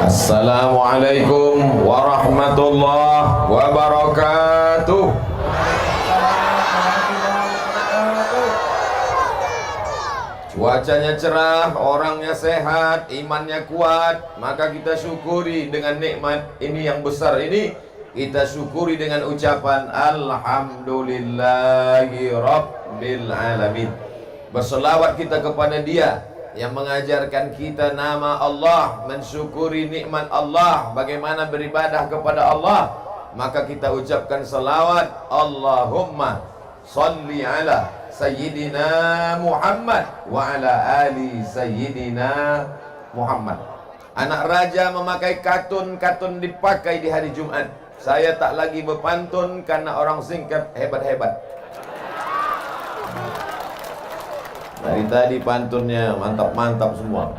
Assalamualaikum warahmatullahi wabarakatuh. Cuacanya cerah, orangnya sehat, imannya kuat, maka kita syukuri dengan nikmat ini yang besar ini. Kita syukuri dengan ucapan Alhamdulillahi Rabbil Alamin. Berselawat kita kepada Dia yang mengajarkan kita nama Allah, mensyukuri nikmat Allah, bagaimana beribadah kepada Allah. Maka kita ucapkan selawat, Allahumma salli ala Sayyidina Muhammad wa ala ali Sayyidina Muhammad. Anak raja memakai katun dipakai di hari Jumat. Saya tak lagi berpantun karena orang singkat hebat-hebat. Dari tadi pantunnya mantap-mantap semua.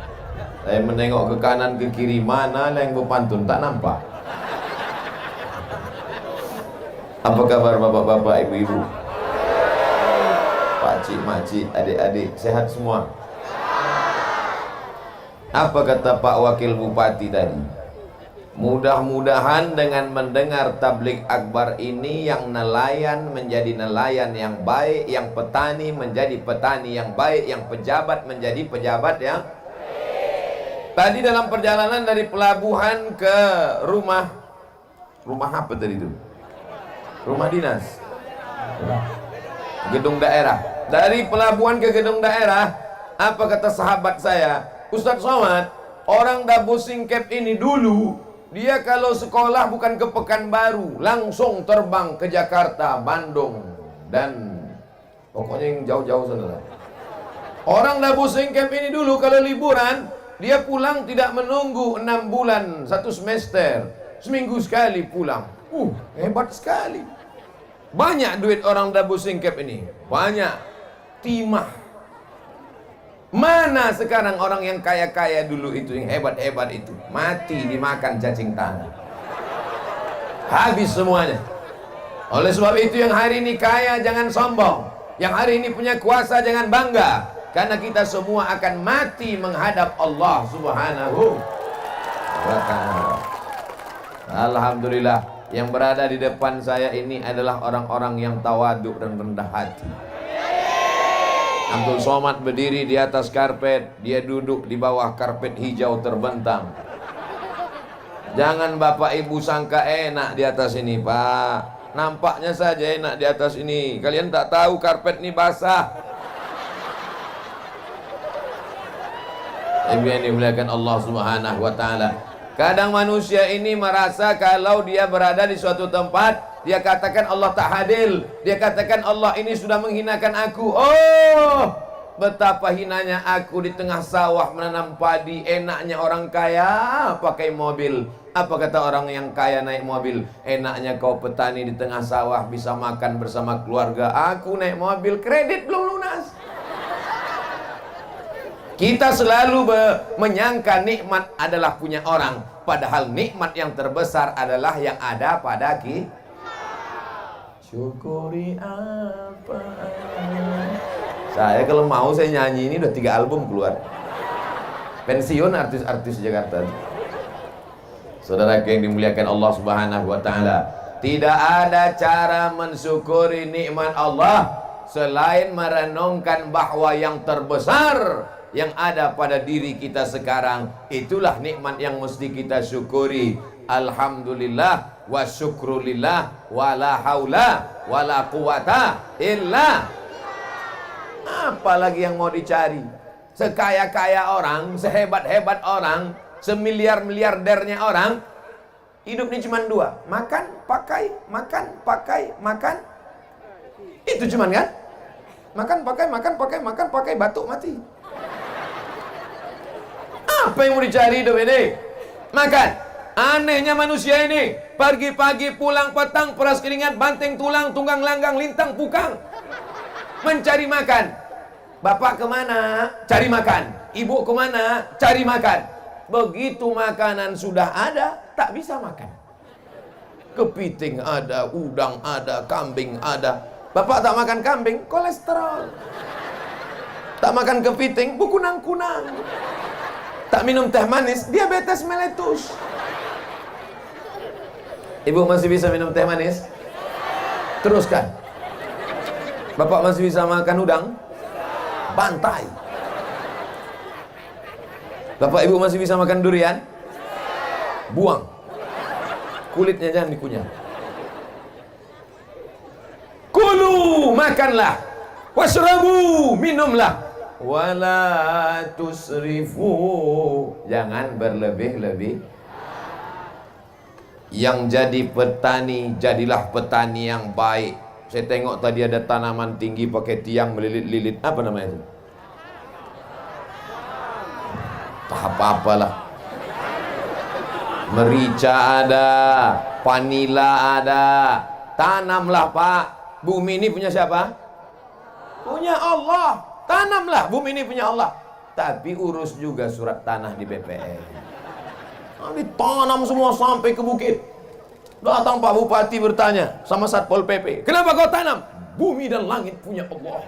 Saya menengok ke kanan ke kiri, mana yang berpantun tak nampak. Apa kabar bapak-bapak, ibu-ibu, pakcik, makcik, adik-adik, sehat semua? Apa kata Pak Wakil Bupati tadi? Mudah-mudahan dengan mendengar tablik akbar ini, yang nelayan menjadi nelayan yang baik, yang petani menjadi petani yang baik, yang pejabat menjadi pejabat yang baik. Tadi dalam perjalanan dari pelabuhan ke rumah apa tadi itu? Rumah dinas, gedung daerah. Dari pelabuhan ke gedung daerah, apa kata sahabat saya, Ustadz Somad, orang Dabu Singkep ini dulu, dia kalau sekolah bukan ke Pekanbaru, langsung terbang ke Jakarta, Bandung, dan pokoknya yang jauh-jauh sana. Orang Dabu Singkep ini dulu kalau liburan, dia pulang tidak menunggu 6 bulan, 1 semester, seminggu sekali pulang. Hebat sekali. Banyak duit orang Dabu Singkep ini, banyak timah. Mana sekarang orang yang kaya-kaya dulu itu, yang hebat-hebat itu, mati dimakan cacing tanah, habis semuanya. Oleh sebab itu yang hari ini kaya jangan sombong, yang hari ini punya kuasa jangan bangga, karena kita semua akan mati menghadap Allah Subhanahu wa ta'ala. Alhamdulillah, yang berada di depan saya ini adalah orang-orang yang tawaduk dan rendah hati. Abdul Somad berdiri di atas karpet, dia duduk di bawah karpet hijau terbentang. Jangan bapak ibu sangka enak di atas ini, Pak. Nampaknya saja enak di atas ini. Kalian tak tahu karpet ini basah. Yang dimuliakan Allah Subhanahu wa ta'ala. Kadang manusia ini merasa kalau dia berada di suatu tempat, dia katakan Allah tak hadir. Dia katakan Allah ini sudah menghinakan aku. Oh, betapa hinanya aku di tengah sawah menanam padi. Enaknya orang kaya pakai mobil. Apa kata orang yang kaya naik mobil? Enaknya kau petani di tengah sawah bisa makan bersama keluarga. Aku naik mobil, kredit belum lunas. Kita selalu menyangka nikmat adalah punya orang, padahal nikmat yang terbesar adalah yang ada pada kita. Syukuri apa? Saya kalau mau saya nyanyi ini udah 3 album keluar. Pensiun artis-artis Jakarta. Saudara yang dimuliakan Allah Subhanahu wa ta'ala, tidak ada cara mensyukuri nikmat Allah selain merenungkan bahwa yang terbesar yang ada pada diri kita sekarang, itulah nikmat yang mesti kita syukuri. Alhamdulillah wa syukrulillah wa la haula wa la quwata illa. Apalagi yang mau dicari? Sekaya-kaya orang, sehebat-hebat orang, semiliar-miliardernya orang, hidupnya cuma 2, makan, pakai, makan, pakai, makan. Itu cuman kan? Makan, pakai, makan, pakai, makan, pakai, batuk, mati. Apa yang mau dicari hidup ini? Makan. Anehnya manusia ini, pagi-pagi pulang petang, peras keringat, banting tulang, tunggang langgang, lintang pukang, mencari makan. Bapak kemana? Cari makan. Ibu kemana? Cari makan. Begitu makanan sudah ada, tak bisa makan. Kepiting ada, udang ada, kambing ada. Bapak tak makan kambing, kolesterol. Tak makan kepiting, berkunang-kunang. tak minum teh manis, diabetes meletus. Ibu masih bisa minum teh manis? Teruskan. Bapak masih bisa makan udang? Bantai. Bapak ibu masih bisa makan durian? Buang. Kulitnya jangan dikunyah. Kulu, makanlah. Washrabu, minumlah. Wala tusrifu, jangan berlebih-lebih. Yang jadi petani, jadilah petani yang baik. Saya tengok tadi ada tanaman tinggi pakai tiang melilit-lilit. Apa namanya itu? Tak apa-apalah. Merica ada, vanila ada. Tanamlah Pak. Bumi ini punya siapa? Punya Allah. Tanamlah, bumi ini punya Allah. Tapi urus juga surat tanah di BPN. Ditanam semua sampai ke bukit. Datang Pak Bupati bertanya sama Satpol PP, kenapa kau tanam? Bumi dan langit punya Allah.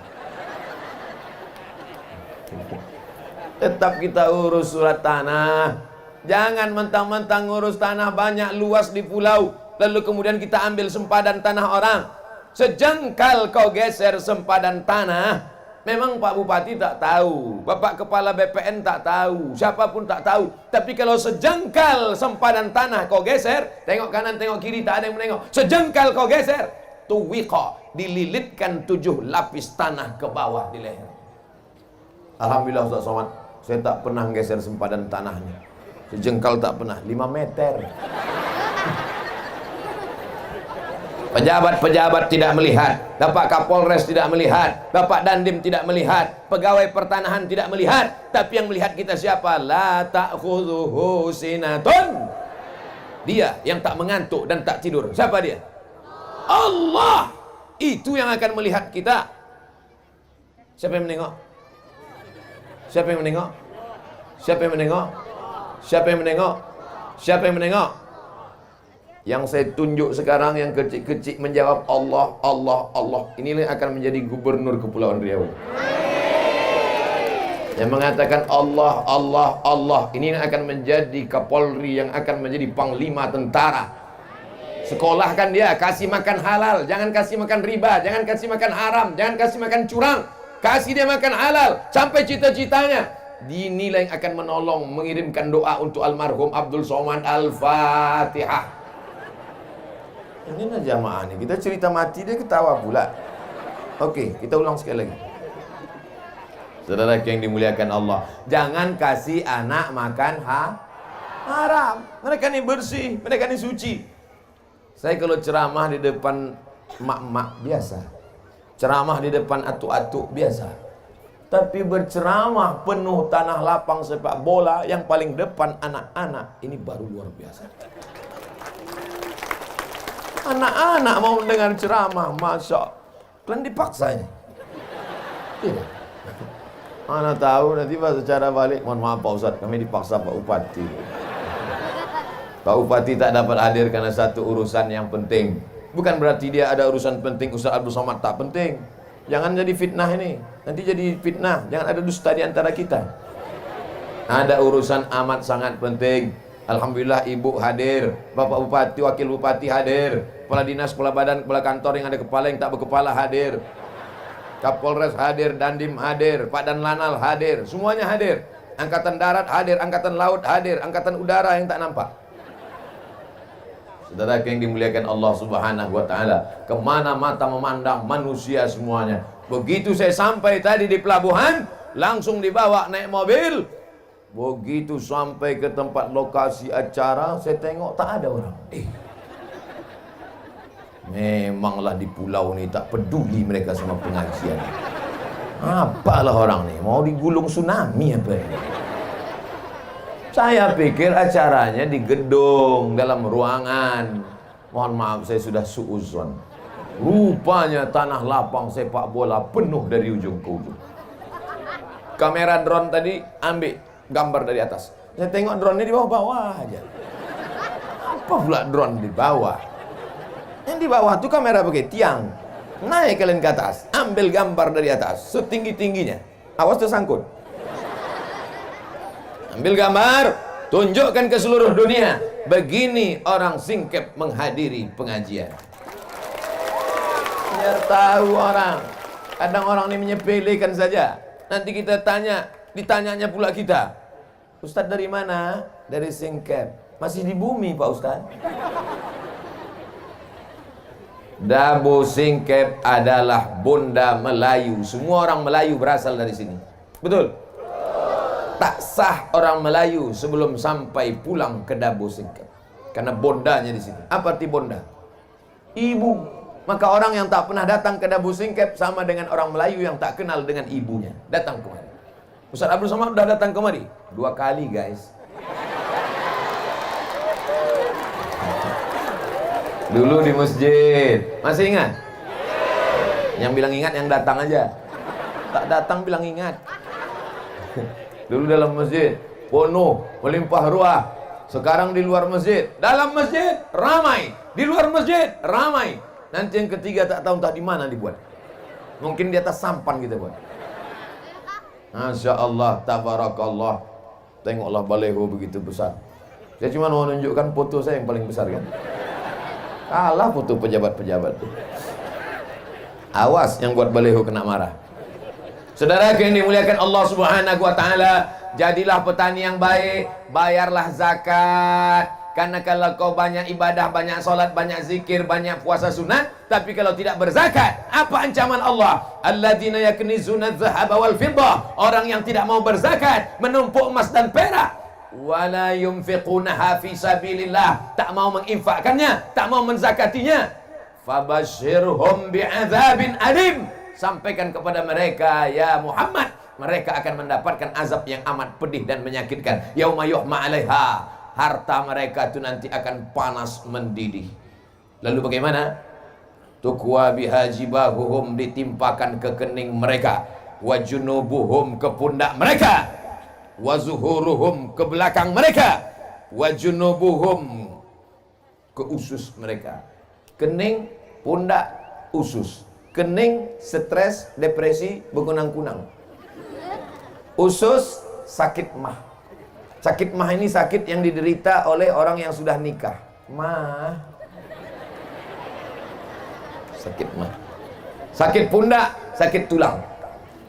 Tetap kita urus surat tanah. Jangan mentang-mentang ngurus tanah banyak luas di pulau, lalu kemudian kita ambil sempadan tanah orang. Sejengkal kau geser sempadan tanah, memang Pak Bupati tak tahu, Bapak Kepala BPN tak tahu, siapapun tak tahu. Tapi kalau sejengkal sempadan tanah kau geser, tengok kanan, tengok kiri, tak ada yang menengok. Sejengkal kau geser, tuwiqa, dililitkan 7 lapis tanah ke bawah di leher. Alhamdulillah Ustaz Somad, saya tak pernah geser sempadan tanahnya. Sejengkal tak pernah, 5 meter. Pejabat-pejabat tidak melihat, Bapak Kapolres tidak melihat, Bapak Dandim tidak melihat, pegawai pertanahan tidak melihat, tapi yang melihat kita siapa? La ta'khudhuhu sinatun. Dia yang tak mengantuk dan tak tidur. Siapa dia? Allah. Itu yang akan melihat kita. Siapa yang menengok? Siapa yang menengok? Siapa yang menengok? Siapa yang menengok? Siapa yang menengok? Yang saya tunjuk sekarang yang kecil-kecil menjawab Allah, Allah, Allah. Inilah akan menjadi gubernur Kepulauan Riau. Yang mengatakan Allah, Allah, Allah. Ini akan menjadi Kapolri, yang akan menjadi Panglima Tentara. Sekolahkan dia, kasih makan halal, jangan kasih makan riba, jangan kasih makan haram, jangan kasih makan curang. Kasih dia makan halal sampai cita-citanya. Dinilai yang akan menolong, mengirimkan doa untuk almarhum Abdul Somad. Al-Fatihah. Ini lah jamaah nih, kita cerita mati dia ketawa pula. Oke, kita ulang sekali lagi. Saudara yang dimuliakan Allah, jangan kasih anak makan haram. Mereka ini bersih, mereka ini suci. Saya kalau ceramah di depan mak-mak biasa, ceramah di depan atuk-atuk biasa. Tapi berceramah penuh tanah lapang sepak bola, yang paling depan anak-anak, ini baru luar biasa. Anak-anak mau mendengar ceramah, masya, kalian dipaksa ini. Tidak. Mana tahu nanti pas secara balik, mohon maaf Pak Ustadz, kami dipaksa Pak Bupati. Pak Bupati tak dapat hadir karena satu urusan yang penting. Bukan berarti dia ada urusan penting, Ustaz Abdul Somad tak penting. Jangan jadi fitnah ini. Nanti jadi fitnah, jangan ada dusta di antara kita. Ada urusan amat sangat penting. Alhamdulillah ibu hadir, Bapak Bupati, Wakil Bupati hadir, Kepala Dinas, Kepala Badan, Kepala Kantor yang ada kepala yang tak berkepala hadir, Kapolres hadir, Dandim hadir, Pak Dan Lanal hadir, semuanya hadir. Angkatan Darat hadir, Angkatan Laut hadir, Angkatan Udara yang tak nampak. Saudara yang dimuliakan Allah Subhanahu wa Ta'ala, kemana mata memandang manusia semuanya. Begitu saya sampai tadi di pelabuhan, langsung dibawa naik mobil. Begitu sampai ke tempat lokasi acara, saya tengok tak ada orang. Memanglah di pulau ni tak peduli mereka sama pengajian. Apalah orang ni, mau digulung tsunami apa ini? Saya pikir acaranya di gedung, dalam ruangan. Mohon maaf, saya sudah suuzon. Rupanya tanah lapang sepak bola penuh dari ujung ke ujung. Kamera drone tadi ambil gambar dari atas. Saya tengok drone-nya di bawah-bawah aja. Apa pula drone di bawah? Yang di bawah tuh kamera pakai tiang. Naik kalian ke atas, ambil gambar dari atas setinggi-tingginya. Awas tersangkut. Ambil gambar, tunjukkan ke seluruh dunia. Begini orang Singkep menghadiri pengajian. Biar tahu orang. Kadang orang ini menyepelekan saja. Nanti kita tanya, ditanyanya pula kita, Ustadz dari mana? Dari Singkep. Masih di bumi Pak Ustadz. Dabo Singkep adalah Bonda Melayu. Semua orang Melayu berasal dari sini. Betul? Tak sah orang Melayu sebelum sampai pulang ke Dabo Singkep. Karena bondanya di sini. Apa arti bonda? Ibu. Maka orang yang tak pernah datang ke Dabo Singkep sama dengan orang Melayu yang tak kenal dengan ibunya. Datang kemari. Ustaz Abdul Somad sudah datang kemari 2 kali guys. Dulu di masjid. Masih ingat? Yang bilang ingat yang datang aja. Tak datang bilang ingat. Dulu dalam masjid penuh, melimpah ruah. Sekarang di luar masjid. Dalam masjid ramai, di luar masjid ramai. Nanti yang ketiga tak tahu entah di mana dibuat. Mungkin di atas sampan kita buat. Masya Allah, tabarakallah. Tengoklah baleho begitu besar. Saya cuma mau menunjukkan foto saya yang paling besar kan. Kalah foto pejabat-pejabat. Awas yang buat baleho kena marah. Saudara yang dimuliakan Allah Subhanahu wa taala, jadilah petani yang baik, bayarlah zakat. Karena kalau kau banyak ibadah, banyak salat, banyak zikir, banyak puasa sunat, tapi kalau tidak berzakat, apa ancaman Allah? Alladzina yaknizuna adh-dhahaba wal fiddah. Orang yang tidak mau berzakat, menumpuk emas dan perak. Wala yunfiqunaha fi sabilillah. Tak mau menginfakkannya, tak mau menzakatinya. Fabashshirhum bi'adzabin alim. Sampaikan kepada mereka, ya Muhammad, mereka akan mendapatkan azab yang amat pedih dan menyakitkan. Yauma yuhma 'alaiha. Harta mereka itu nanti akan panas mendidih. Lalu bagaimana? Tukwa bihajibahuhum, ditimpakan ke kening mereka. Wajunubuhum, ke pundak mereka. Wazuhuruhum, ke belakang mereka. Wajunubuhum, ke usus mereka. Kening, pundak, usus. Kening, stres, depresi, berkunang-kunang. Usus, sakit mah. Sakit mah ini sakit yang diderita oleh orang yang sudah nikah. Mah. Sakit mah. Sakit pundak, sakit tulang.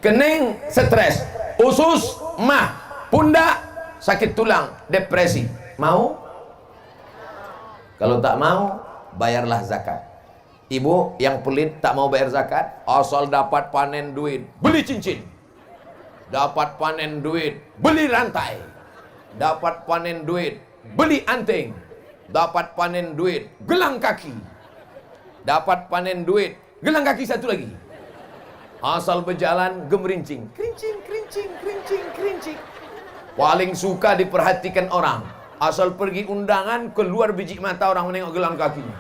Kening, stres. Usus, mah. Pundak, sakit tulang, depresi. Mau? Kalau tak mau, bayarlah zakat. Ibu yang pelit tak mau bayar zakat, asal dapat panen duit, beli cincin. Dapat panen duit, beli rantai. Dapat panen duit, beli anting. Dapat panen duit, gelang kaki. Dapat panen duit, gelang kaki satu lagi. Asal berjalan gemerincing, kerincing, kerincing, kerincing, kerincing. Paling suka diperhatikan orang. Asal pergi undangan, keluar biji mata orang menengok gelang kakinya.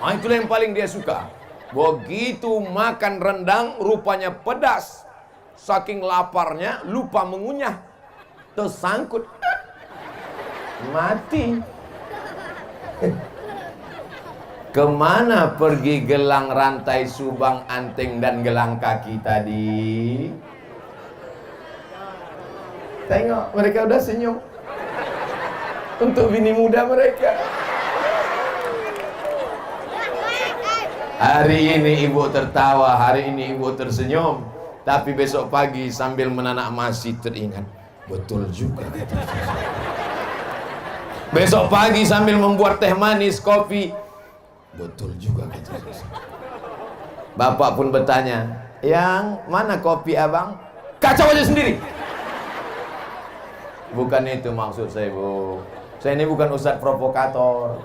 Itulah yang paling dia suka. Begitu makan rendang, rupanya pedas. Saking laparnya, lupa mengunyah. Tersangkut, mati. Kemana pergi gelang, rantai, subang, anting, dan gelang kaki tadi? Tengok, mereka udah senyum. Untuk bini muda mereka. Hari ini ibu tertawa, hari ini ibu tersenyum. Tapi besok pagi sambil menanak masih teringat. Betul juga. Besok pagi sambil membuat teh manis, kopi. Betul juga. Bapak pun bertanya, yang mana kopi abang? Kacau aja sendiri. Bukan itu maksud saya, Bu. Saya ini bukan ustadz provokator.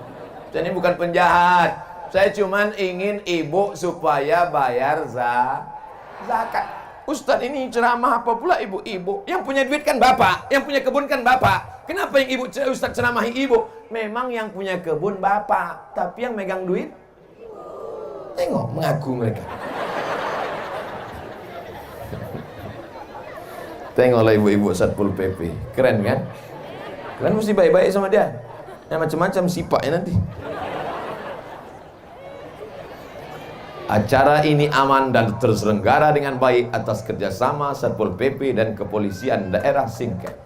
Saya ini bukan penjahat. Saya cuman ingin ibu supaya bayar zakat. Ustadz ini ceramah apa pula ibu-ibu? Yang punya duit kan bapak, yang punya kebun kan bapak. Kenapa yang ustadz ceramahi ibu? Memang yang punya kebun bapak, tapi yang megang duit, tengok mengaku mereka. Tengoklah ibu-ibu Satpol PP, keren kan? Kalian mesti baik-baik sama dia. Yang macam-macam sifatnya nanti. Acara ini aman dan terselenggara dengan baik atas kerjasama Satpol PP dan Kepolisian Daerah Singkep.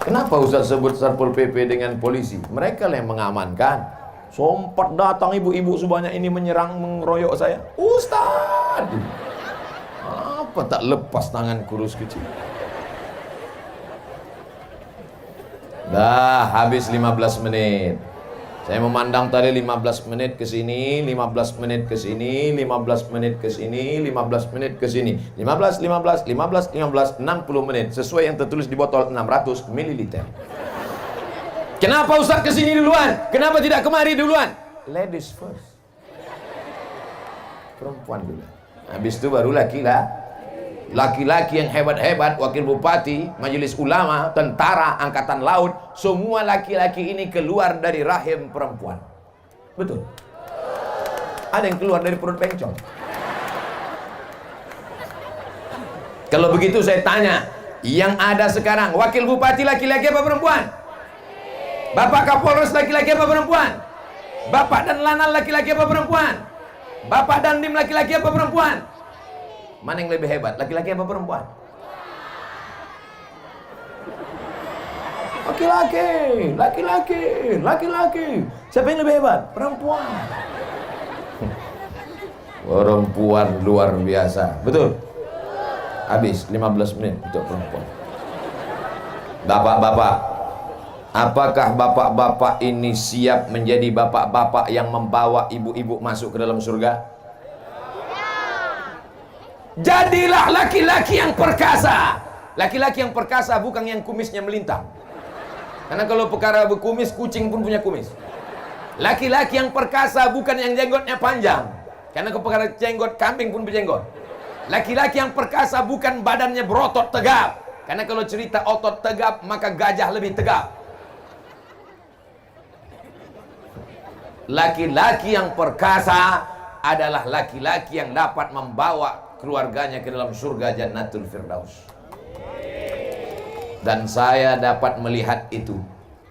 Kenapa Ustaz sebut Satpol PP dengan polisi? Mereka lah yang mengamankan. Sempat datang ibu-ibu sebanyak ini menyerang, mengeroyok saya. Ustaz, apa tak lepas tangan kurus kecil? Dah habis 15 menit. Saya memandang tadi 15 menit ke sini, 15 menit ke sini, 15 menit ke sini, 15 menit ke sini. 15, 15, 15, 15, 60 menit. Sesuai yang tertulis di botol 600 ml. Kenapa Ustaz ke sini duluan? Kenapa tidak kemari duluan? Ladies first. Perempuan dulu. Habis itu baru laki-laki yang hebat-hebat, wakil bupati, majelis ulama, tentara, angkatan laut, semua laki-laki ini keluar dari rahim perempuan. Betul? Ada yang keluar dari perut bencong. Kalau begitu saya tanya, yang ada sekarang, wakil bupati laki-laki apa perempuan? Bapak Kapolres laki-laki apa perempuan? Bapak dan Lanal laki-laki apa perempuan? Bapak Dandim laki-laki apa perempuan? Mana yang lebih hebat? Laki-laki apa perempuan? Laki-laki. Siapa yang lebih hebat? Perempuan. Perempuan luar biasa. Betul? Habis 15 menit untuk perempuan. Bapak-bapak, apakah bapak-bapak ini siap menjadi bapak-bapak yang membawa ibu-ibu masuk ke dalam surga? Jadilah laki-laki yang perkasa. Laki-laki yang perkasa bukan yang kumisnya melintang. Karena kalau perkara berkumis, kucing pun punya kumis. Laki-laki yang perkasa bukan yang jenggotnya panjang. Karena kalau perkara jenggot, kambing pun berjenggot. Laki-laki yang perkasa bukan badannya berotot tegap. Karena kalau cerita otot tegap, maka gajah lebih tegap. Laki-laki yang perkasa adalah laki-laki yang dapat membawa keluarganya ke dalam surga Jannatul Firdaus. Dan saya dapat melihat itu.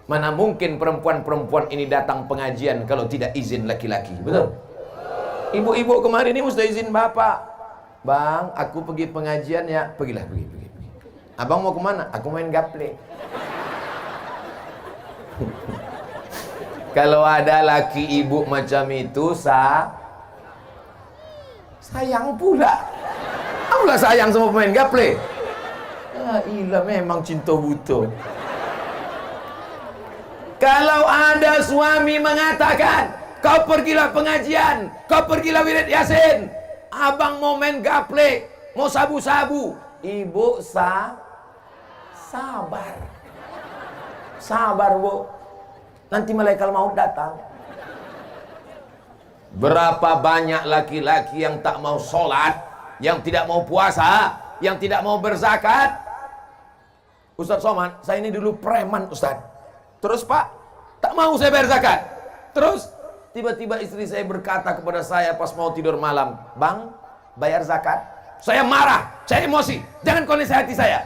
Mana mungkin perempuan-perempuan ini datang pengajian kalau tidak izin laki-laki. Betul? Ibu-ibu kemarin ini mesti izin bapak. Bang, aku pergi pengajian ya. Pergilah, pergi. Abang mau kemana? Aku main gaple. Kalau ada laki ibu macam itu, sayang pula. Apalah sayang sama pemain gaple. Ilah memang cinta buta. Kalau ada suami mengatakan, kau pergilah pengajian, kau pergilah wirid yasin, abang mau main gaple, mau sabu-sabu, ibu sabar bu, nanti malaikat maut datang. Berapa banyak laki-laki yang tak mau sholat, yang tidak mau puasa, yang tidak mau berzakat. Ustaz Somad, saya ini dulu preman Ustaz. Terus Pak, tak mau saya bayar zakat. Terus tiba-tiba istri saya berkata kepada saya pas mau tidur malam, Bang, bayar zakat. Saya marah, saya emosi. Jangan kau nasihati saya,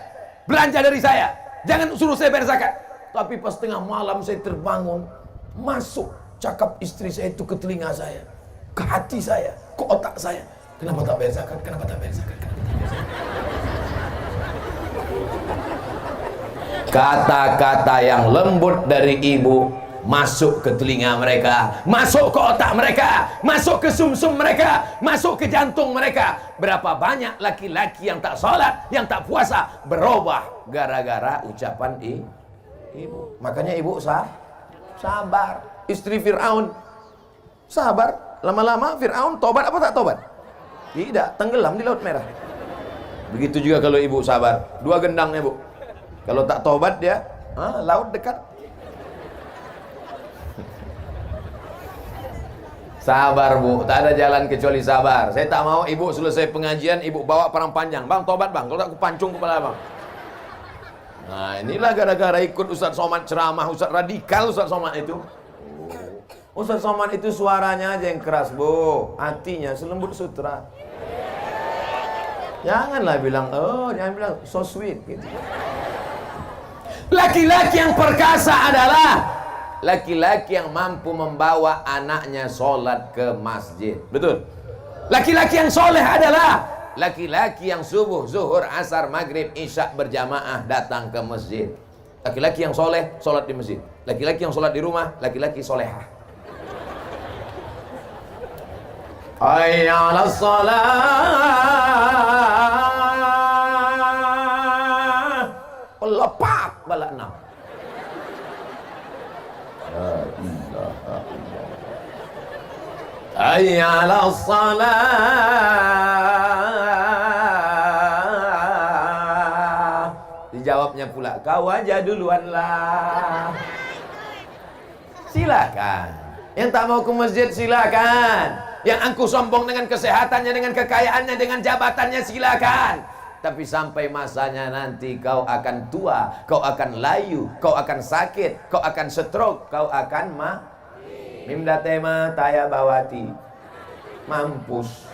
belanja dari saya, jangan suruh saya bayar zakat. Tapi pas tengah malam saya terbangun, masuk cakap istri saya itu ke telinga saya, ke hati saya, ke otak saya. Kenapa tak bayar zakat? Kenapa tak bayar zakat? Kata-kata yang lembut dari ibu masuk ke telinga mereka, masuk ke otak mereka, masuk ke sumsum mereka, masuk ke jantung mereka. Berapa banyak laki-laki yang tak sholat, yang tak puasa, berubah gara-gara ucapan ibu. Makanya ibu sabar. Istri Fir'aun sabar. Lama-lama Fir'aun tobat apa tak tobat? Tidak, tenggelam di Laut Merah. Begitu juga kalau ibu sabar. 2 gendangnya bu. Kalau tak tobat dia, laut dekat. Sabar bu, tak ada jalan kecuali sabar. Saya tak mau ibu selesai pengajian, ibu bawa parang panjang. Bang, tobat bang, kalau tak aku pancung kepala bang. Nah inilah gara-gara ikut Ustaz Somad ceramah, Ustaz radikal Ustaz Somad itu. Ustaz Somad itu suaranya aja yang keras bu, hatinya selembut sutra. Janganlah bilang, jangan bilang so sweet gitu. Laki-laki yang perkasa adalah laki-laki yang mampu membawa anaknya sholat ke masjid. Betul? Laki-laki yang soleh adalah laki-laki yang subuh, zuhur, asar, maghrib, isya berjamaah datang ke masjid. Laki-laki yang soleh, sholat di masjid. Laki-laki yang sholat di rumah, laki-laki solehah. Hayya 'alas shalah. Lepak bala 6. La ilaha illallah. Hayya 'alas shalah. Dijawabnya pula, kau aja duluan lah. Silakan. Yang tak mau ke masjid silakan. Yang angkuh sombong dengan kesehatannya, dengan kekayaannya, dengan jabatannya silakan. Tapi sampai masanya nanti kau akan tua, kau akan layu, kau akan sakit, kau akan stroke, kau akan mimda tema taya bawati. Mampus.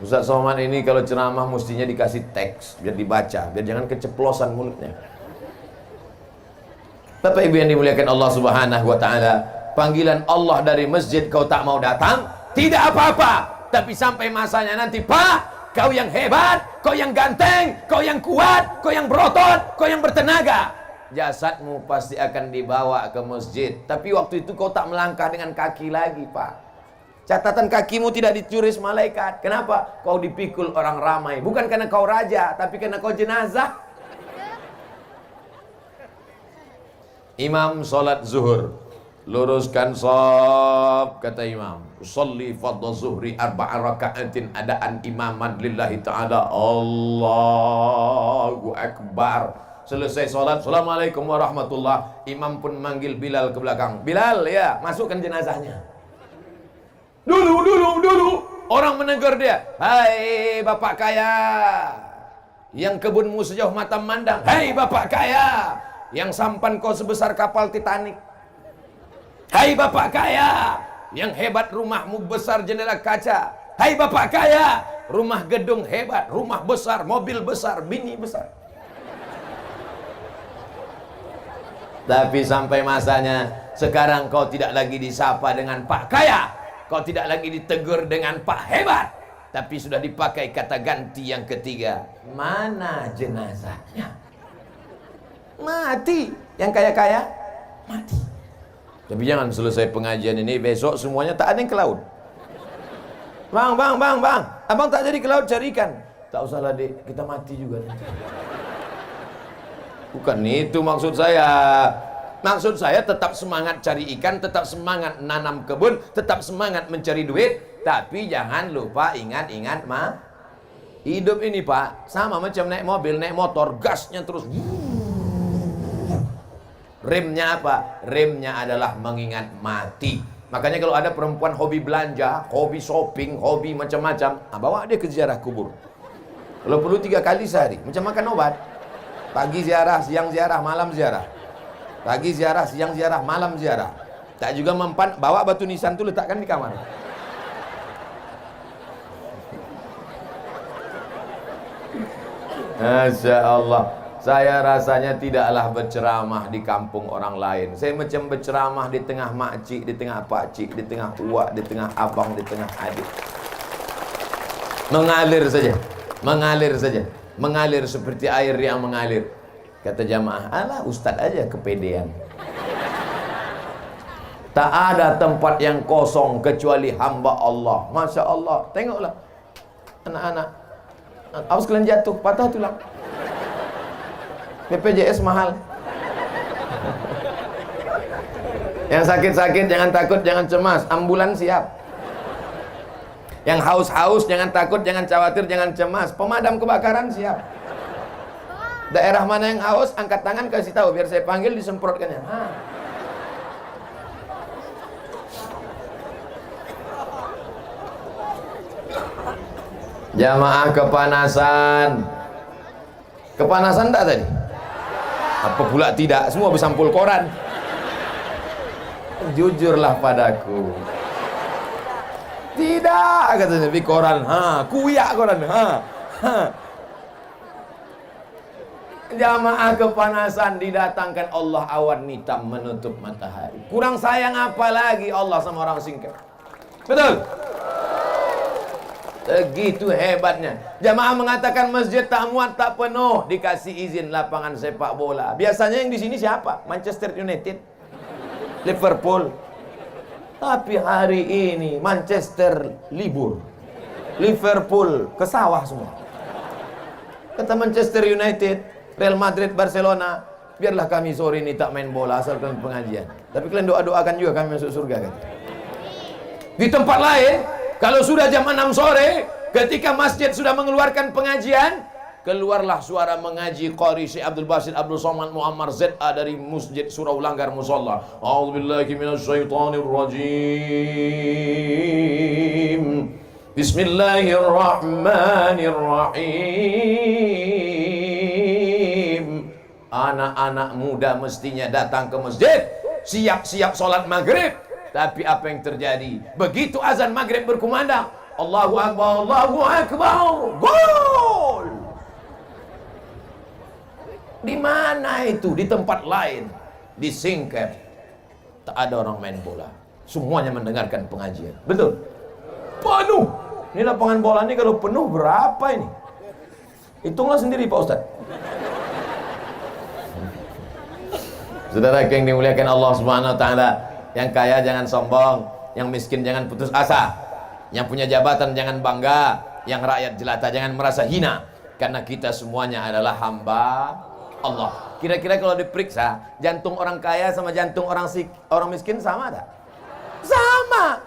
Ustaz Somad ini kalau ceramah mestinya dikasih teks biar dibaca, biar jangan keceplosan mulutnya. Bapak Ibu yang dimuliakan Allah Subhanahu wa taala, panggilan Allah dari masjid kau tak mau datang, tidak apa-apa. Tapi sampai masanya nanti, Pak, kau yang hebat, kau yang ganteng, kau yang kuat, kau yang berotot, kau yang bertenaga, jasadmu pasti akan dibawa ke masjid. Tapi waktu itu kau tak melangkah dengan kaki lagi, Pak. Catatan kakimu tidak dicuris malaikat. Kenapa? Kau dipikul orang ramai. Bukan karena kau raja, tapi karena kau jenazah. Imam sholat zuhur, luruskan shaf, kata imam, usolli fardhu zuhri arba'a raka'atin adaan imaman lillahi ta'ala. Allahu akbar. Selesai sholat, assalamualaikum warahmatullah. Imam pun manggil Bilal ke belakang. Bilal, ya, masukkan jenazahnya. Dulu orang menegur dia. Hai bapak kaya, yang kebunmu sejauh mata memandang. Hai bapak kaya, yang sampan kau sebesar kapal Titanic. Hai bapak kaya, yang hebat rumahmu besar jendela kaca. Hai bapak kaya, rumah gedung hebat, rumah besar, mobil besar, bini besar. Tapi sampai masanya, sekarang kau tidak lagi disapa dengan Pak Kaya, kau tidak lagi ditegur dengan Pak Hebat, tapi sudah dipakai kata ganti yang ketiga. Mana jenazahnya? Mati. Yang kaya-kaya mati. Tapi jangan selesai pengajian ini besok semuanya tak ada yang ke laut. Bang, abang tak jadi ke laut cari ikan. Tak usahlah dek, kita mati juga nanti. Bukan itu maksud saya. Maksud saya tetap semangat cari ikan, tetap semangat nanam kebun, tetap semangat mencari duit, tapi jangan lupa ingat-ingat hidup ini, Pak, sama macam naik mobil, naik motor, gasnya terus. Remnya apa? Remnya adalah mengingat mati. Makanya kalau ada perempuan hobi belanja, hobi shopping, hobi macam-macam, bawa dia ke ziarah kubur. Kalau perlu 3 kali sehari, macam makan obat. Pagi ziarah, siang ziarah, malam ziarah. Pagi ziarah, siang ziarah, malam ziarah. Tak juga mempan, bawa batu nisan itu letakkan di kamar. Masya Allah. Saya rasanya tidaklah berceramah di kampung orang lain. Saya macam berceramah di tengah makcik, di tengah pakcik, di tengah uak, di tengah abang, di tengah adik. Mengalir saja. Mengalir saja. Mengalir seperti air yang mengalir. Kata jamaah, alah ustaz aja kepedean. Tak ada tempat yang kosong kecuali hamba Allah. Masya Allah. Tengoklah anak-anak, awas kalian jatuh, patah tulang. BPJS mahal. Yang sakit-sakit jangan takut, jangan cemas, ambulan siap. Yang haus-haus jangan takut, jangan khawatir, jangan cemas, pemadam kebakaran siap. Daerah mana yang haus, angkat tangan kasih tahu biar saya panggil disemprotkannya. Jamaah kepanasan. Kepanasan tak tadi? Apa pula tidak? Semua bersampul koran. Jujurlah padaku. Tidak, katanya di koran. Kuyak koran. Jamaah kepanasan didatangkan Allah awan hitam menutup matahari. Kurang sayang apa lagi Allah sama orang singkat? Betul? Begitu hebatnya. Jamaah mengatakan masjid tak muat, tak penuh, dikasih izin lapangan sepak bola. Biasanya yang di sini siapa? Manchester United, Liverpool. Tapi hari ini Manchester libur, Liverpool ke sawah semua. Kata Manchester United, Real Madrid, Barcelona, biarlah kami sore ini tak main bola asalkan pengajian. Tapi kalian doa-doakan juga kami masuk surga kan. Di tempat lain, kalau sudah jam 6 sore, ketika masjid sudah mengeluarkan pengajian, keluarlah suara mengaji Qari Syekh Abdul Basit Abdul Somad Muammar ZA dari Masjid Surau Langgar Musalla. A'udzubillahi minasyaitonir rajim. Bismillahirrahmanirrahim. Anak-anak muda mestinya datang ke masjid, siap-siap sholat maghrib. Tapi apa yang terjadi? Begitu azan maghrib berkumandang, Allahu Akbar, Allahu Akbar, gol! Di mana itu? Di tempat lain, di Singkep, tak ada orang main bola, semuanya mendengarkan pengajian. Betul? Penuh. Ini lapangan bola ini kalau penuh berapa ini? Hitunglah sendiri Pak Ustadz. Saudara yang dimuliakan Allah Subhanahu wa taala, yang kaya jangan sombong, yang miskin jangan putus asa, yang punya jabatan jangan bangga, yang rakyat jelata jangan merasa hina, karena kita semuanya adalah hamba Allah. Kira-kira kalau diperiksa, jantung orang kaya sama jantung orang miskin sama tak? Sama.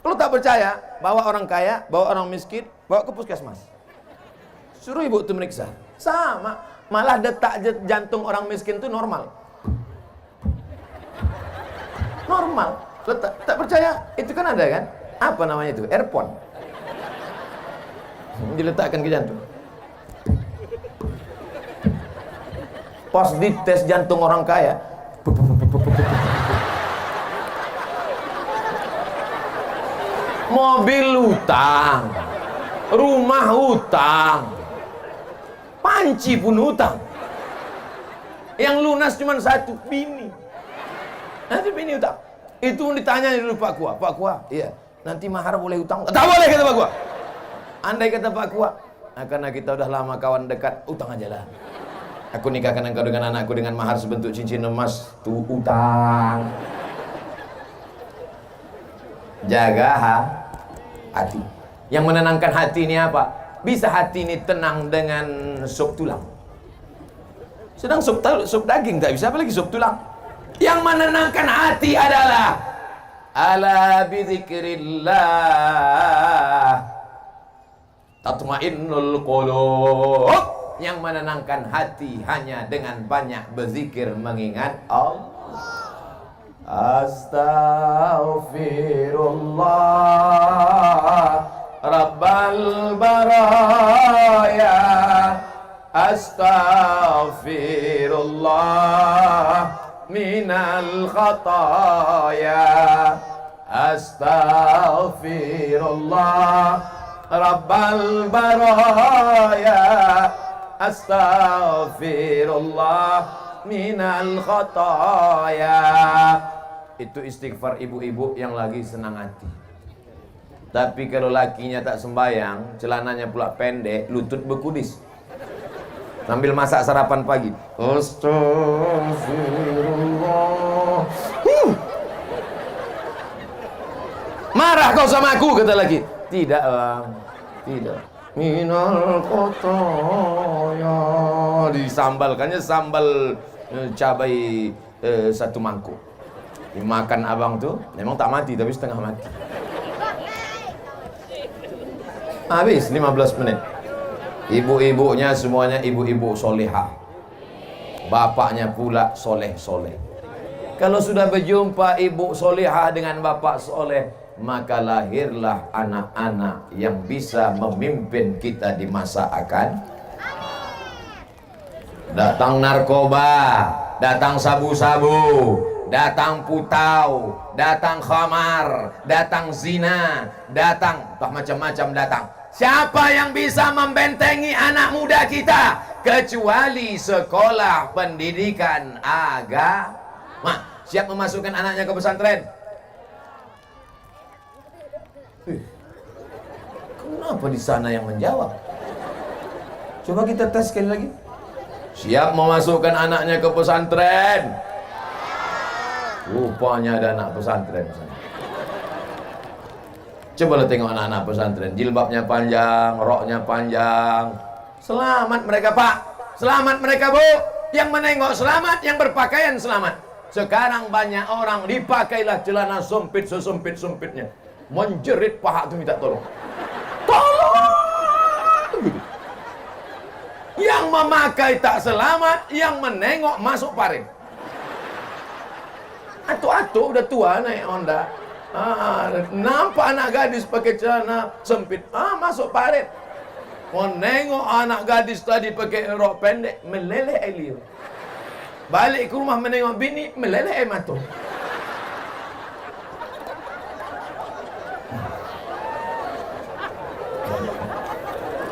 Kalau tak percaya, bawa orang kaya, bawa orang miskin, bawa ke puskesmas, suruh ibu itu meriksa, sama. Malah detak jantung orang miskin itu normal. Normal. Tak percaya? Itu kan ada kan? Apa namanya itu? Earphone. Diletakkan ke jantung. Pas dites jantung orang kaya, mobil hutang, rumah hutang, panci pun hutang. Yang lunas cuma satu, bini. Nanti bini hutang. Itu ditanya dulu Pak Kua. Pak Kua, iya, nanti mahar boleh hutang? Tak boleh kata Pak Kua. Andai kata Pak Kua, nah, karena kita udah lama kawan dekat, hutang aja lah. Aku nikahkan engkau dengan anakku dengan mahar sebentuk cincin emas, tuh hutang. Jaga hati. Yang menenangkan hati ini apa? Bisa hati ini tenang dengan sup tulang. Sedang sup daging tak bisa, apalagi sup tulang. Yang menenangkan hati adalah ala bidzikrillah tatmainnul qulub. Yang menenangkan hati hanya dengan banyak berzikir mengingat Allah. Astaghfirullah Rabbal baraya, astaghfirullah minal khataya, astaghfirullah Rabbal baraya, astaghfirullah minal khataya. Itu istighfar ibu-ibu yang lagi senang hati. Tapi kalau lakinya tak sembayang, celananya pula pendek, lutut berkudis, sambil masak sarapan pagi, astagfirullah. Marah kau sama aku, kata lagi. Tidak bang, tidak. Minal kotaya. Disambalkannya sambal cabai satu mangkuk. Dimakan abang tuh, memang tak mati tapi setengah mati. Habis 15 menit. Ibu-ibunya semuanya ibu-ibu solehah. Bapaknya pula soleh-soleh. Kalau sudah berjumpa ibu solehah dengan bapak soleh, maka lahirlah anak-anak yang bisa memimpin kita di masa akan. Datang narkoba, datang sabu-sabu, datang putau, datang khamar, datang zina, datang macam-macam datang. Siapa yang bisa membentengi anak muda kita kecuali sekolah pendidikan agama? Siap memasukkan anaknya ke pesantren? Kenapa di sana yang menjawab? Coba kita tes sekali lagi. Siap memasukkan anaknya ke pesantren? Rupanya ada anak pesantren. Coba lo tengok anak-anak pesantren, jilbabnya panjang, roknya panjang. Selamat mereka Pak, selamat mereka Bu. Yang menengok selamat, yang berpakaian selamat. Sekarang banyak orang dipakailah celana sempit sesempit-sempitnya, menjerit paha itu minta tolong. Tolong! Yang memakai tak selamat, yang menengok masuk parit. Atu-atu udah tua naik Honda. Nampak anak gadis pakai celana sempit, masuk parit. Mau nengok anak gadis tadi pakai rok pendek, meleleh air liur. Balik ke rumah menengok bini, meleleh air mata.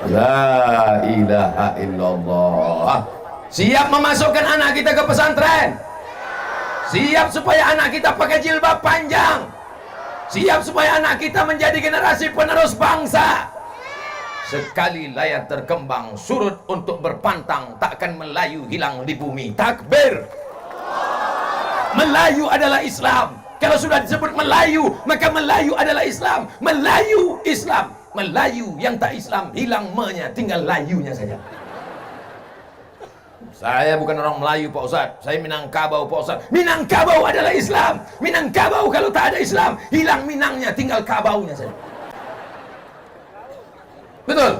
La ilaha illallah. Siap memasukkan anak kita ke pesantren? Siap supaya anak kita pakai jilbab panjang? Siap supaya anak kita menjadi generasi penerus bangsa? Sekali layar terkembang surut untuk berpantang, takkan Melayu hilang di bumi. Takbir. Melayu adalah Islam. Kalau sudah disebut Melayu, maka Melayu adalah Islam. Melayu Islam. Melayu yang tak Islam hilang me-nya, tinggal layunya saja. Saya bukan orang Melayu Pak Ustaz, saya Minangkabau Pak Ustaz. Minangkabau adalah Islam. Minangkabau kalau tak ada Islam, hilang Minangnya, tinggal kabaunya saja. Betul?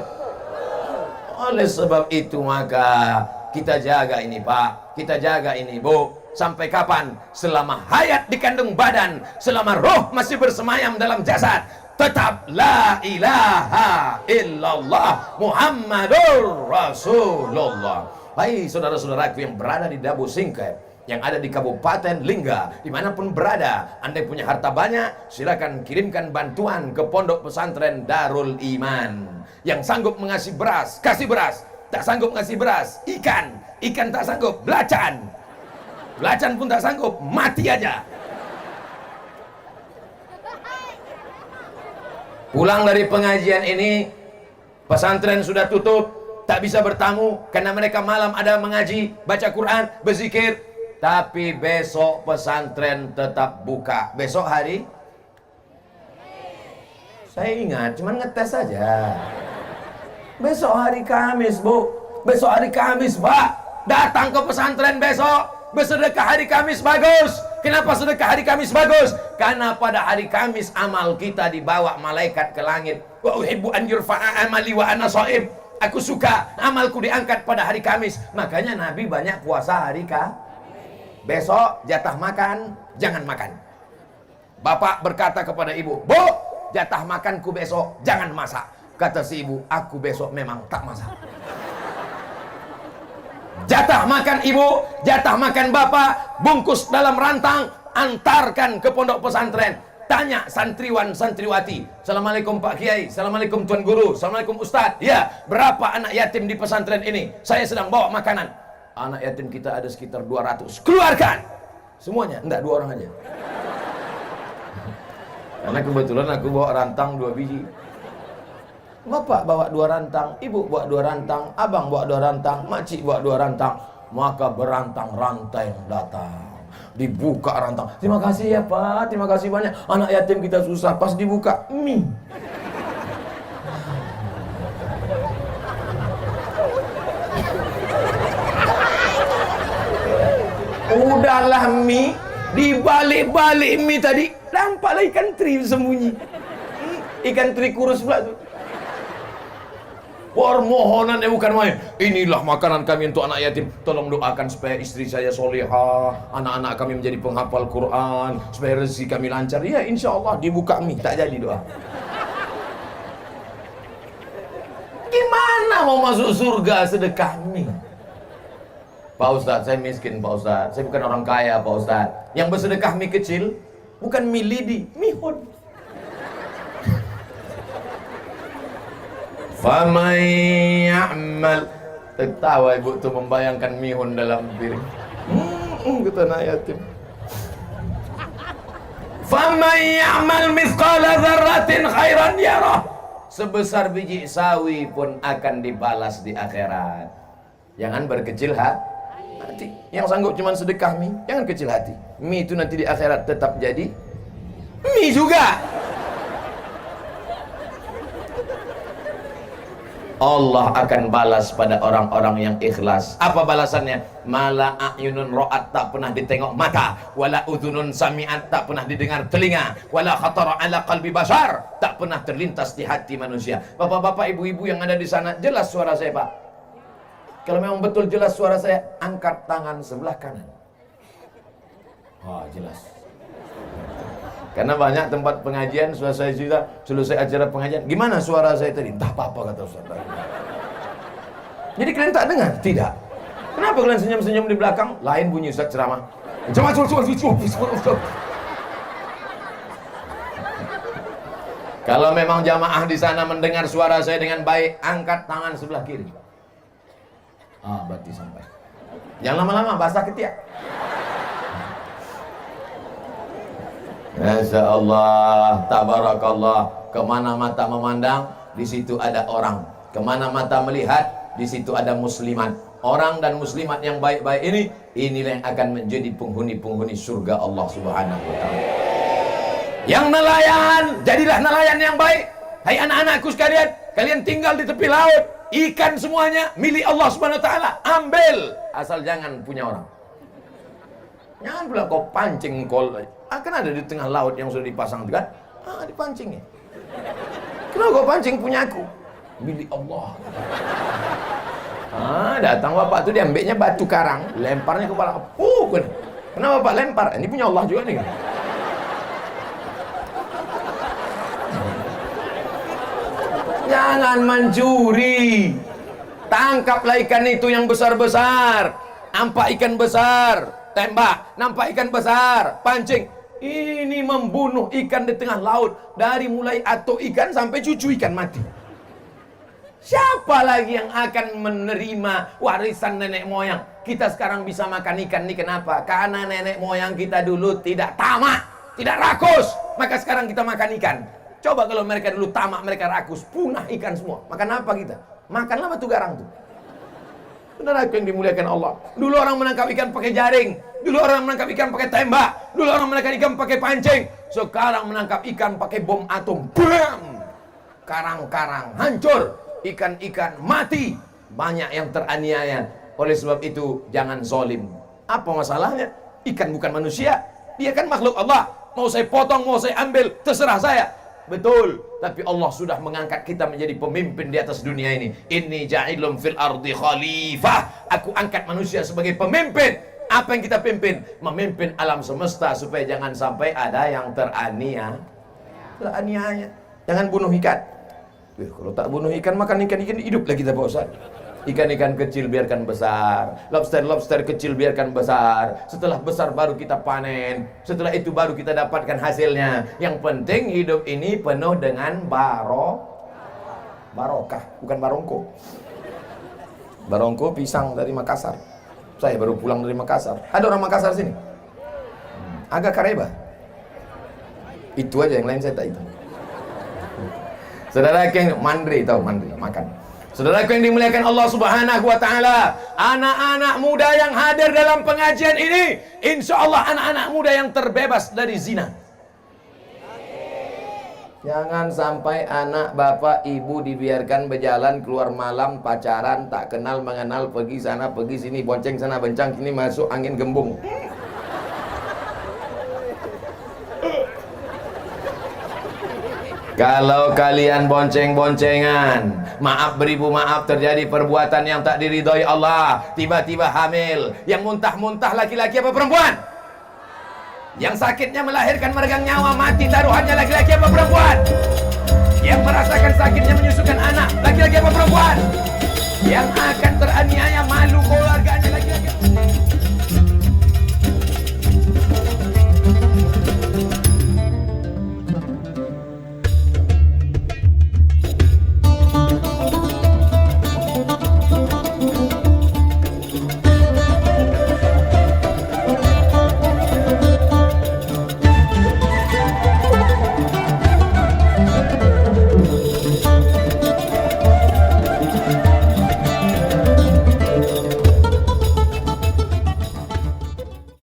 Oleh sebab itu maka kita jaga ini Pak, kita jaga ini Bu. Sampai kapan? Selama hayat di kandung badan, selama roh masih bersemayam dalam jasad, tetap la ilaha illallah Muhammadur Rasulullah. Hai saudara-saudaraku yang berada di Dabu Singkep, yang ada di Kabupaten Lingga, dimanapun berada, Anda punya harta banyak, silakan kirimkan bantuan ke Pondok Pesantren Darul Iman. Yang sanggup mengasih beras, kasih beras. Tak sanggup ngasih beras, ikan tak sanggup, belacan pun tak sanggup, mati aja. Pulang dari pengajian ini, pesantren sudah tutup, tak bisa bertamu karena mereka malam ada mengaji, baca Quran, berzikir. Tapi besok pesantren tetap buka. Besok hari? Saya ingat, cuman ngetes saja. Besok hari Kamis Bu, besok hari Kamis Pak. Datang ke pesantren besok, bersedekah hari Kamis bagus. Kenapa sedekah hari Kamis bagus? Karena pada hari Kamis amal kita dibawa malaikat ke langit. Wa uhibbu an yurfa'a amali wa ana shaim. Aku suka amalku diangkat pada hari Kamis. Makanya Nabi banyak puasa hari Kamis. Besok jatah makan, jangan makan. Bapak berkata kepada ibu, Bu, jatah makanku besok jangan masak. Kata si ibu, aku besok memang tak masak. Jatah makan ibu, jatah makan bapak, bungkus dalam rantang, antarkan ke pondok pesantren. Tanya santriwan santriwati, Assalamualaikum Pak Kiai, Assalamualaikum Tuan Guru, Assalamualaikum Ustadz. Ya, berapa anak yatim di pesantren ini? Saya sedang bawa makanan. Anak yatim kita ada sekitar 200. Keluarkan semuanya, enggak 2 orang aja. Karena kebetulan aku bawa rantang 2 biji. Bapak bawa 2 rantang, ibu bawa 2 rantang, abang bawa 2 rantang, makcik bawa 2 rantang. Maka berantang rantai yang datang, dibuka rantang. Terima kasih ya Pak, terima kasih banyak. Anak yatim kita susah, pas dibuka mie. Udahlah mie, dibalik-balik mie tadi, nampaklah ikan teri sembunyi. Ikan teri kurus pula tuh. Permohonan bukan main. Inilah makanan kami untuk anak yatim. Tolong doakan supaya istri saya solehah, anak-anak kami menjadi penghafal Quran, supaya rezeki kami lancar. Ya insya Allah dibuka mie, tak jadi doa. Gimana mau masuk surga sedekah mie? Pak Ustadz, saya miskin Pak Ustadz. Saya bukan orang kaya Pak Ustadz. Yang bersedekah mie kecil bukan mie lidi, mihun. Faman ya'mal. Tertawa ibu tu membayangkan mihun dalam piring. Kata anak yatim. Faman ya'mal mithqala dzarratin khairan yarah. sebesar biji sawi pun akan dibalas di akhirat. Jangan berkecil hati. Yang sanggup cuma sedekah mie, jangan kecil hati. Mie itu nanti di akhirat tetap jadi mie juga. Allah akan balas pada orang-orang yang ikhlas. Apa balasannya? Mala a'yunun ra'at, tak pernah ditengok mata, wala udhunun sami'at, tak pernah didengar telinga, wala khatara ala qalbi bashar, tak pernah terlintas di hati manusia. Bapak-bapak, ibu-ibu yang ada di sana, jelas suara saya, Pak? Kalau memang betul jelas suara saya, angkat tangan sebelah kanan. Jelas. Karena banyak tempat pengajian selesai acara pengajian, gimana suara saya tadi? Entah apa-apa kata Ustaz. Jadi kalian tak dengar? Tidak. Kenapa kalian senyum-senyum di belakang? Lain bunyi Ustaz ceramah. Kalau memang jamaah di sana mendengar suara saya dengan baik, angkat tangan sebelah kiri. Berarti sampai. Jangan lama-lama, basah ketiak. Masya Allah, tabarakallah. Kemana mata memandang, di situ ada orang. Kemana mata melihat, di situ ada muslimat. Orang dan muslimat yang baik-baik inilah yang akan menjadi penghuni-penghuni surga Allah Subhanahu wa Ta'ala. Yang nelayan, jadilah nelayan yang baik. Hai anak-anakku sekalian, kalian tinggal di tepi laut, ikan semuanya milik Allah Subhanahu wa Ta'ala. Ambil, asal jangan punya orang. Jangan pula kau pancing kan ada di tengah laut yang sudah dipasang itu kan? Dipancingnya. Kenapa kau pancing punya aku? Milik Allah. Datang bapak tuh diambilnya batu karang, lemparnya kepala. Kenapa bapak lempar? Ini punya Allah juga nih. Jangan mencuri. Tangkaplah ikan itu yang besar-besar. Nampak ikan besar, tembak. Nampak ikan besar, pancing. Ini membunuh ikan di tengah laut. Dari mulai atuk ikan sampai cucu ikan mati. Siapa lagi yang akan menerima warisan nenek moyang? Kita sekarang bisa makan ikan ini kenapa? Karena nenek moyang kita dulu tidak tamak, tidak rakus. Maka sekarang kita makan ikan. Coba kalau mereka dulu tamak, mereka rakus, punah ikan semua. Makan apa kita? Makanlah batu garang tuh. Saudaraku yang dimuliakan Allah. Dulu orang menangkap ikan pakai jaring. Dulu orang menangkap ikan pakai tembak. Dulu orang menangkap ikan pakai pancing. Sekarang menangkap ikan pakai bom atom. Bam! Karang-karang hancur. Ikan-ikan mati. Banyak yang teraniaya. Oleh sebab itu jangan zalim. Apa masalahnya? Ikan bukan manusia. Dia kan makhluk Allah. Mau saya potong, mau saya ambil, terserah saya. Betul, tapi Allah sudah mengangkat kita menjadi pemimpin di atas dunia ini. Inni ja'ilun fil ardi khalifah. Aku angkat manusia sebagai pemimpin. Apa yang kita pimpin? Memimpin alam semesta supaya jangan sampai ada yang teraniaya. Jangan bunuh ikan. Kalau tak bunuh ikan, makan ikan hidup lagi kita Pak Ustaz. Ikan-ikan kecil biarkan besar, lobster kecil biarkan besar. Setelah besar baru kita panen. Setelah itu baru kita dapatkan hasilnya. Yang penting hidup ini penuh dengan barokah, bukan barongko. Barongko pisang dari Makassar. Saya baru pulang dari Makassar. Ada orang Makassar sini? Agak kareba. Itu aja, yang lain saya tak itu. Saudara yang mandri, tahu mandri, makan. Saudaraku yang dimuliakan Allah Subhanahu wa Ta'ala, anak-anak muda yang hadir dalam pengajian ini, insya Allah anak-anak muda yang terbebas dari zina. Jangan sampai anak bapak ibu dibiarkan berjalan keluar malam pacaran, tak kenal mengenal, pergi sana pergi sini, bonceng sana bencang sini, masuk angin gembung. Kalau kalian bonceng-boncengan, maaf beribu maaf, terjadi perbuatan yang tak diridhoi Allah, tiba-tiba hamil, yang muntah-muntah laki-laki apa perempuan? Yang sakitnya melahirkan meregang nyawa, mati taruhannya laki-laki apa perempuan? Yang merasakan sakitnya menyusukan anak, laki-laki apa perempuan? Yang akan teraniaya malu